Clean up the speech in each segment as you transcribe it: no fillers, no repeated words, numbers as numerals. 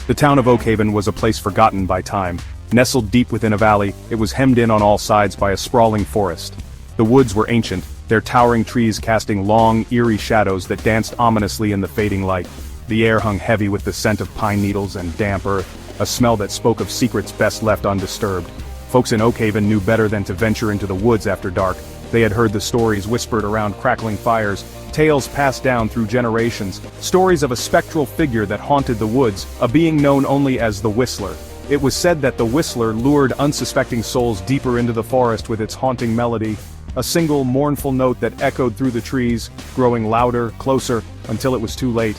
The town of Oakhaven was a place forgotten by time. Nestled deep within a valley, it was hemmed in on all sides by a sprawling forest. The woods were ancient, their towering trees casting long, eerie shadows that danced ominously in the fading light. The air hung heavy with the scent of pine needles and damp earth, a smell that spoke of secrets best left undisturbed. Folks in Oakhaven knew better than to venture into the woods after dark. They had heard the stories whispered around crackling fires, tales passed down through generations, stories of a spectral figure that haunted the woods, a being known only as the Whistler. It was said that the Whistler lured unsuspecting souls deeper into the forest with its haunting melody, a single mournful note that echoed through the trees, growing louder, closer, until it was too late.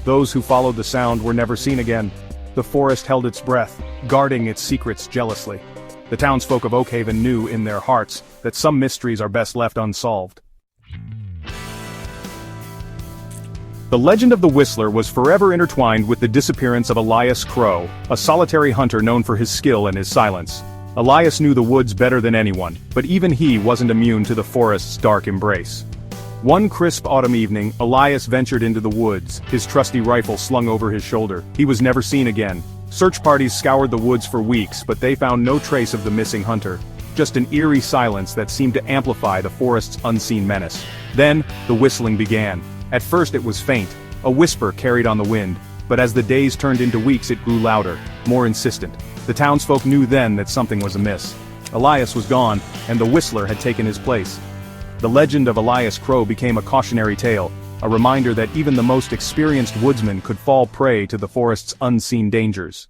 Those who followed the sound were never seen again. The forest held its breath, guarding its secrets jealously. The townsfolk of Oakhaven knew in their hearts that some mysteries are best left unsolved. The legend of the Whistler was forever intertwined with the disappearance of Elias Crow, a solitary hunter known for his skill and his silence. Elias knew the woods better than anyone, but even he wasn't immune to the forest's dark embrace. One crisp autumn evening, Elias ventured into the woods, his trusty rifle slung over his shoulder. He was never seen again. Search parties scoured the woods for weeks, but they found no trace of the missing hunter. Just an eerie silence that seemed to amplify the forest's unseen menace. Then, the whistling began. At first it was faint, a whisper carried on the wind, but as the days turned into weeks it grew louder, more insistent. The townsfolk knew then that something was amiss. Elias was gone, and the Whistler had taken his place. The legend of Elias Crow became a cautionary tale, a reminder that even the most experienced woodsman could fall prey to the forest's unseen dangers.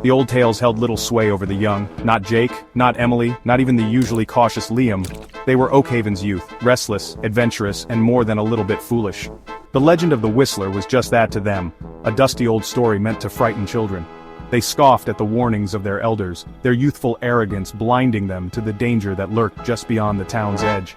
The old tales held little sway over the young, not Jake, not Emily, not even the usually cautious Liam. They were Oakhaven's youth, restless, adventurous, and more than a little bit foolish. The legend of the Whistler was just that to them, a dusty old story meant to frighten children. They scoffed at the warnings of their elders, their youthful arrogance blinding them to the danger that lurked just beyond the town's edge.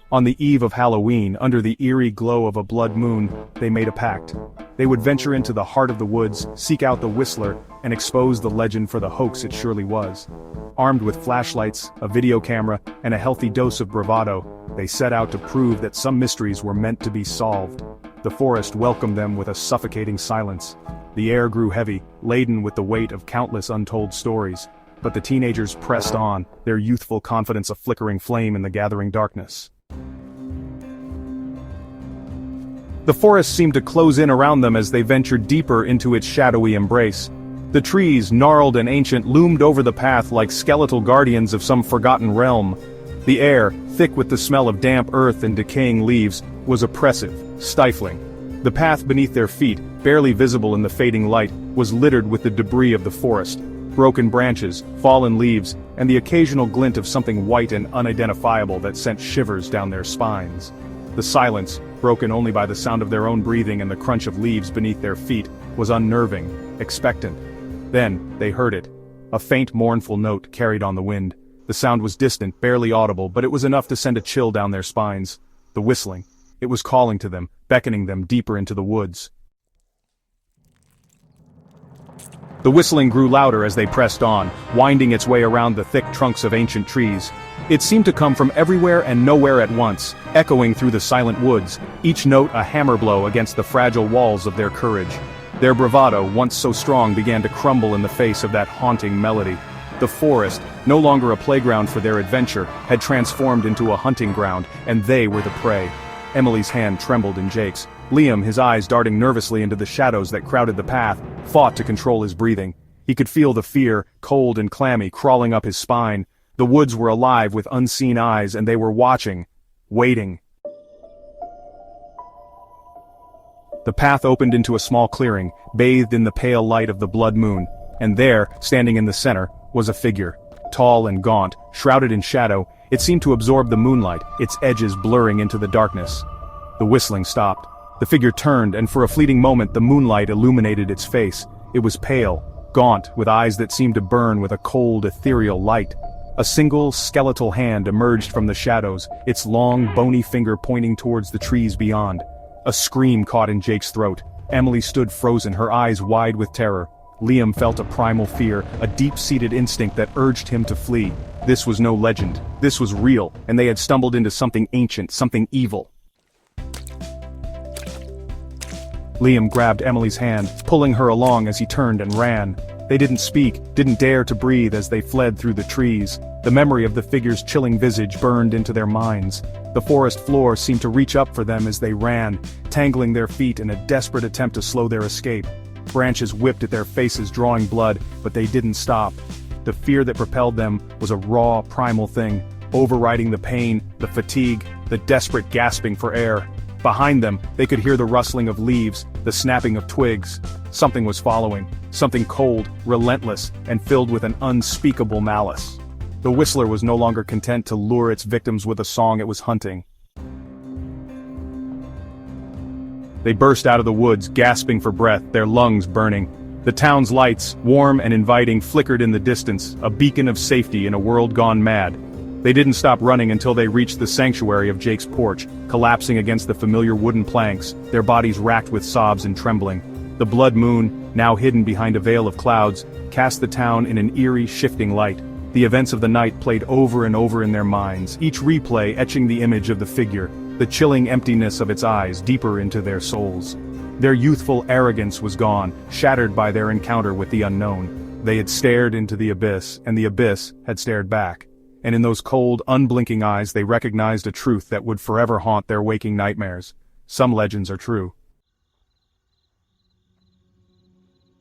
On the eve of Halloween, under the eerie glow of a blood moon, they made a pact. They would venture into the heart of the woods, seek out the Whistler, and expose the legend for the hoax it surely was. Armed with flashlights, a video camera, and a healthy dose of bravado, they set out to prove that some mysteries were meant to be solved. The forest welcomed them with a suffocating silence. The air grew heavy, laden with the weight of countless untold stories. But the teenagers pressed on, their youthful confidence a flickering flame in the gathering darkness. The forest seemed to close in around them as they ventured deeper into its shadowy embrace. The trees, gnarled and ancient, loomed over the path like skeletal guardians of some forgotten realm. The air, thick with the smell of damp earth and decaying leaves, was oppressive, stifling. The path beneath their feet, barely visible in the fading light, was littered with the debris of the forest. Broken branches, fallen leaves, and the occasional glint of something white and unidentifiable that sent shivers down their spines. The silence, broken only by the sound of their own breathing and the crunch of leaves beneath their feet, was unnerving, expectant. Then, they heard it. A faint mournful note carried on the wind. The sound was distant, barely audible, but it was enough to send a chill down their spines. The whistling. It was calling to them, beckoning them deeper into the woods. The whistling grew louder as they pressed on, winding its way around the thick trunks of ancient trees. It seemed to come from everywhere and nowhere at once, echoing through the silent woods, each note a hammer blow against the fragile walls of their courage. Their bravado, once so strong, began to crumble in the face of that haunting melody. The forest, no longer a playground for their adventure, had transformed into a hunting ground, and they were the prey. Emily's hand trembled in Jake's. Liam, his eyes darting nervously into the shadows that crowded the path, fought to control his breathing. He could feel the fear, cold and clammy, crawling up his spine. The woods were alive with unseen eyes, and they were watching, waiting. The path opened into a small clearing, bathed in the pale light of the blood moon, and there, standing in the center, was a figure. Tall and gaunt, shrouded in shadow, it seemed to absorb the moonlight, its edges blurring into the darkness. The whistling stopped. The figure turned, and for a fleeting moment the moonlight illuminated its face. It was pale, gaunt, with eyes that seemed to burn with a cold, ethereal light. A single, skeletal hand emerged from the shadows, its long, bony finger pointing towards the trees beyond. A scream caught in Jake's throat. Emily stood frozen, her eyes wide with terror. Liam felt a primal fear, a deep-seated instinct that urged him to flee. This was no legend. This was real, and they had stumbled into something ancient, something evil. Liam grabbed Emily's hand, pulling her along as he turned and ran. They didn't speak, didn't dare to breathe as they fled through the trees. The memory of the figure's chilling visage burned into their minds. The forest floor seemed to reach up for them as they ran, tangling their feet in a desperate attempt to slow their escape. Branches whipped at their faces, drawing blood, but they didn't stop. The fear that propelled them was a raw, primal thing, overriding the pain, the fatigue, the desperate gasping for air. Behind them, they could hear the rustling of leaves, the snapping of twigs. Something was following, something cold, relentless, and filled with an unspeakable malice. The Whistler was no longer content to lure its victims with a song it was hunting. They burst out of the woods, gasping for breath, their lungs burning. The town's lights, warm and inviting, flickered in the distance, a beacon of safety in a world gone mad. They didn't stop running until they reached the sanctuary of Jake's porch, collapsing against the familiar wooden planks, their bodies racked with sobs and trembling. The blood moon, now hidden behind a veil of clouds, cast the town in an eerie, shifting light. The events of the night played over and over in their minds, each replay etching the image of the figure, the chilling emptiness of its eyes deeper into their souls. Their youthful arrogance was gone, shattered by their encounter with the unknown. They had stared into the abyss, and the abyss had stared back. And in those cold, unblinking eyes they recognized a truth that would forever haunt their waking nightmares. Some legends are true.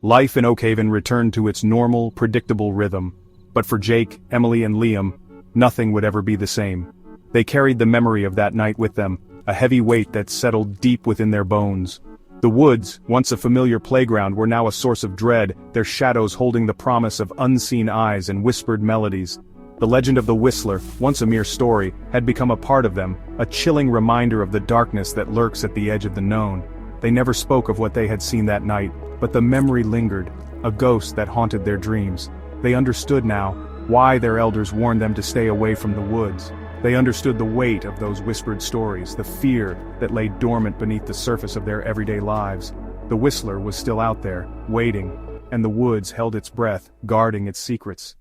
Life in Oakhaven returned to its normal, predictable rhythm. But for Jake, Emily and Liam, nothing would ever be the same. They carried the memory of that night with them, a heavy weight that settled deep within their bones. The woods, once a familiar playground, were now a source of dread, their shadows holding the promise of unseen eyes and whispered melodies. The legend of the Whistler, once a mere story, had become a part of them, a chilling reminder of the darkness that lurks at the edge of the known. They never spoke of what they had seen that night, but the memory lingered, a ghost that haunted their dreams. They understood now why their elders warned them to stay away from the woods. They understood the weight of those whispered stories, the fear that lay dormant beneath the surface of their everyday lives. The Whistler was still out there, waiting, and the woods held its breath, guarding its secrets.